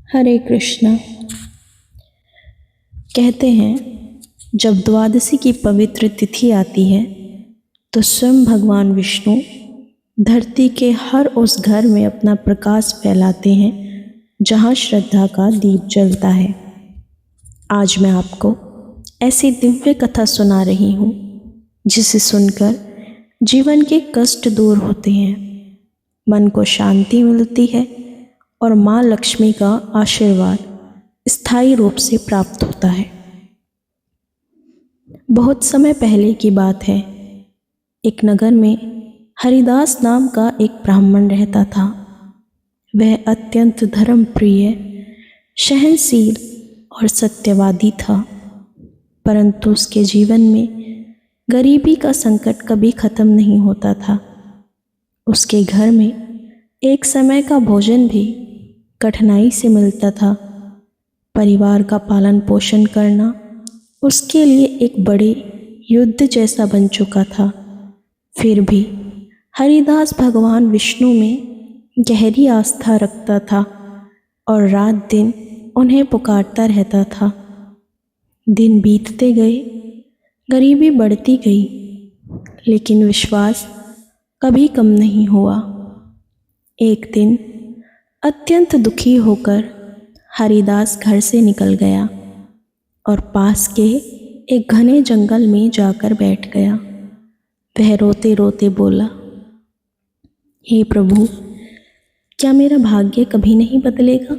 हरे कृष्णा। कहते हैं जब द्वादशी की पवित्र तिथि आती है तो स्वयं भगवान विष्णु धरती के हर उस घर में अपना प्रकाश फैलाते हैं जहाँ श्रद्धा का दीप जलता है। आज मैं आपको ऐसी दिव्य कथा सुना रही हूँ जिसे सुनकर जीवन के कष्ट दूर होते हैं, मन को शांति मिलती है और माँ लक्ष्मी का आशीर्वाद स्थायी रूप से प्राप्त होता है। बहुत समय पहले की बात है। एक नगर में हरिदास नाम का एक ब्राह्मण रहता था। वह अत्यंत धर्मप्रिय, सहनशील और सत्यवादी था, परंतु उसके जीवन में गरीबी का संकट कभी खत्म नहीं होता था। उसके घर में एक समय का भोजन भी कठिनाई से मिलता था। परिवार का पालन पोषण करना उसके लिए एक बड़े युद्ध जैसा बन चुका था। फिर भी हरिदास भगवान विष्णु में गहरी आस्था रखता था और रात दिन उन्हें पुकारता रहता था। दिन बीतते गए, गरीबी बढ़ती गई, लेकिन विश्वास कभी कम नहीं हुआ। एक दिन अत्यंत दुखी होकर हरिदास घर से निकल गया और पास के एक घने जंगल में जाकर बैठ गया। वह रोते रोते बोला, हे प्रभु, क्या मेरा भाग्य कभी नहीं बदलेगा?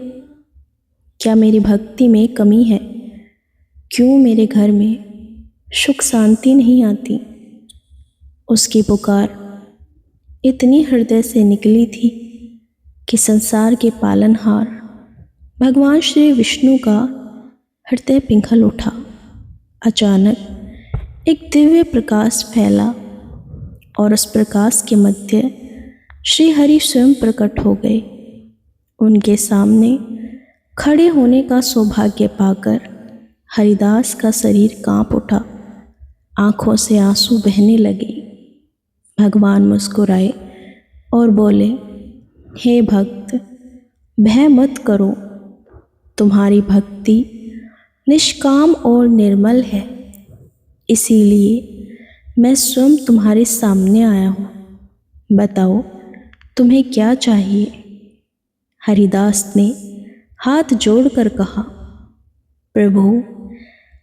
क्या मेरी भक्ति में कमी है? क्यों मेरे घर में सुख शांति नहीं आती? उसकी पुकार इतनी हृदय से निकली थी कि संसार के पालनहार भगवान श्री विष्णु का हृदय पिघल उठा। अचानक एक दिव्य प्रकाश फैला और उस प्रकाश के मध्य श्री हरि स्वयं प्रकट हो गए। उनके सामने खड़े होने का सौभाग्य पाकर हरिदास का शरीर कांप उठा, आंखों से आंसू बहने लगे। भगवान मुस्कुराए और बोले, हे भक्त, भय मत करो, तुम्हारी भक्ति निष्काम और निर्मल है, इसीलिए मैं स्वयं तुम्हारे सामने आया हूँ। बताओ तुम्हें क्या चाहिए? हरिदास ने हाथ जोड़कर कहा, प्रभु,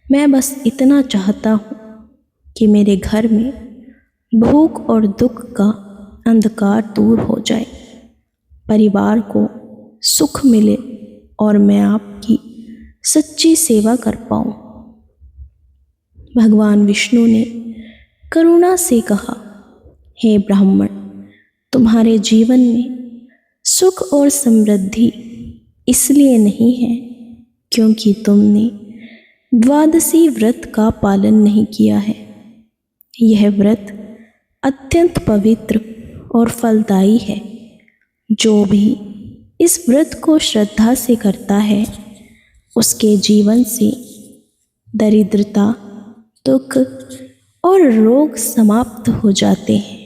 मैं बस इतना चाहता हूँ कि मेरे घर में भूख और दुख का अंधकार दूर हो जाए, परिवार को सुख मिले और मैं आपकी सच्ची सेवा कर पाऊँ। भगवान विष्णु ने करुणा से कहा, हे ब्राह्मण, तुम्हारे जीवन में सुख और समृद्धि इसलिए नहीं है क्योंकि तुमने द्वादशी व्रत का पालन नहीं किया है। यह व्रत अत्यंत पवित्र और फलदायी है। जो भी इस व्रत को श्रद्धा से करता है उसके जीवन से दरिद्रता, दुख और रोग समाप्त हो जाते हैं।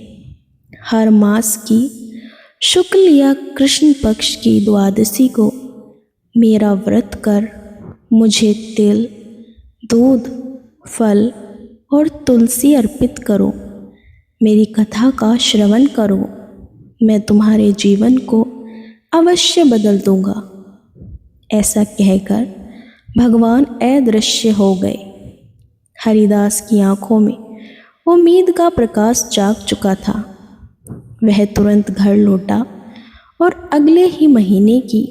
हर मास की शुक्ल या कृष्ण पक्ष की द्वादशी को मेरा व्रत कर मुझे तिल, दूध, फल और तुलसी अर्पित करो। मेरी कथा का श्रवण करो, मैं तुम्हारे जीवन को अवश्य बदल दूंगा। ऐसा कहकर भगवान अदृश्य हो गए। हरिदास की आंखों में उम्मीद का प्रकाश जाग चुका था। वह तुरंत घर लौटा और अगले ही महीने की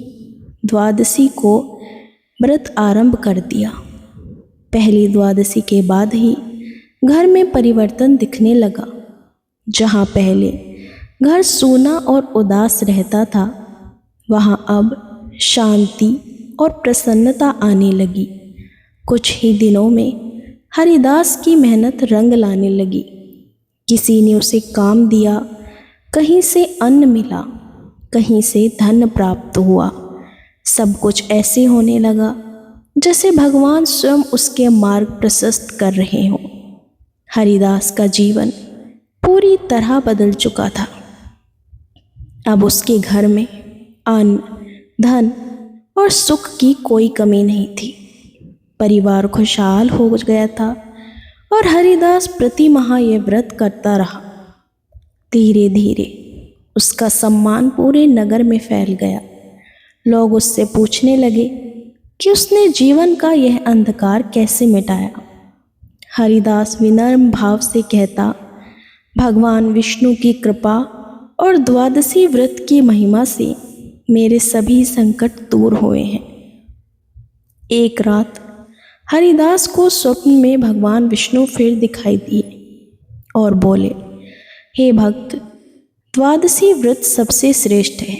द्वादशी को व्रत आरंभ कर दिया। पहली द्वादशी के बाद ही घर में परिवर्तन दिखने लगा। जहाँ पहले घर सूना और उदास रहता था, वहाँ अब शांति और प्रसन्नता आने लगी। कुछ ही दिनों में हरिदास की मेहनत रंग लाने लगी। किसी ने उसे काम दिया, कहीं से अन्न मिला, कहीं से धन प्राप्त हुआ। सब कुछ ऐसे होने लगा जैसे भगवान स्वयं उसके मार्ग प्रशस्त कर रहे हों। हरिदास का जीवन पूरी तरह बदल चुका था। अब उसके घर में अन्न, धन और सुख की कोई कमी नहीं थी। परिवार खुशहाल हो गया था और हरिदास प्रति माह यह व्रत करता रहा। धीरे धीरे उसका सम्मान पूरे नगर में फैल गया। लोग उससे पूछने लगे कि उसने जीवन का यह अंधकार कैसे मिटाया। हरिदास विनम्र भाव से कहता, भगवान विष्णु की कृपा और द्वादशी व्रत की महिमा से मेरे सभी संकट दूर हुए हैं। एक रात हरिदास को स्वप्न में भगवान विष्णु फिर दिखाई दिए और बोले, हे भक्त, द्वादशी व्रत सबसे श्रेष्ठ है।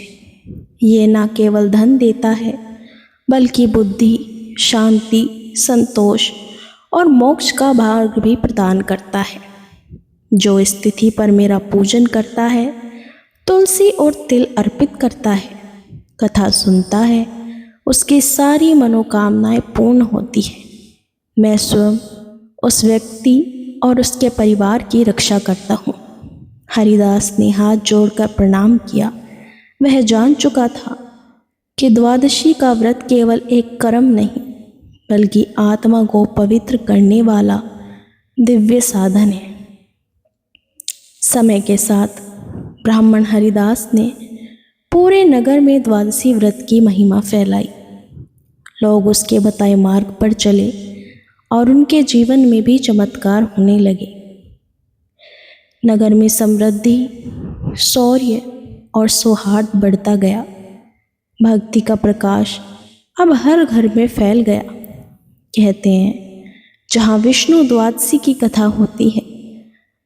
ये न केवल धन देता है बल्कि बुद्धि, शांति, संतोष और मोक्ष का भाग भी प्रदान करता है। जो इस तिथि पर मेरा पूजन करता है, तुलसी और तिल अर्पित करता है, कथा सुनता है, उसकी सारी मनोकामनाएं पूर्ण होती हैं। मैं स्वयं उस व्यक्ति और उसके परिवार की रक्षा करता हूँ। हरिदास ने हाथ जोड़कर प्रणाम किया। वह जान चुका था कि द्वादशी का व्रत केवल एक कर्म नहीं बल्कि आत्मा को पवित्र करने वाला दिव्य साधन है। समय के साथ ब्राह्मण हरिदास ने पूरे नगर में द्वादशी व्रत की महिमा फैलाई। लोग उसके बताए मार्ग पर चले और उनके जीवन में भी चमत्कार होने लगे। नगर में समृद्धि, शौर्य और सौहार्द बढ़ता गया। भक्ति का प्रकाश अब हर घर में फैल गया। कहते हैं, जहाँ विष्णु द्वादशी की कथा होती है,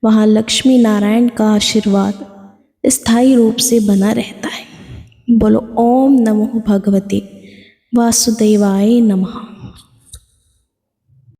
वहाँ लक्ष्मी नारायण का आशीर्वाद स्थायी रूप से बना रहता है। बोलो ओम नमो भगवते वासुदेवाय नमः।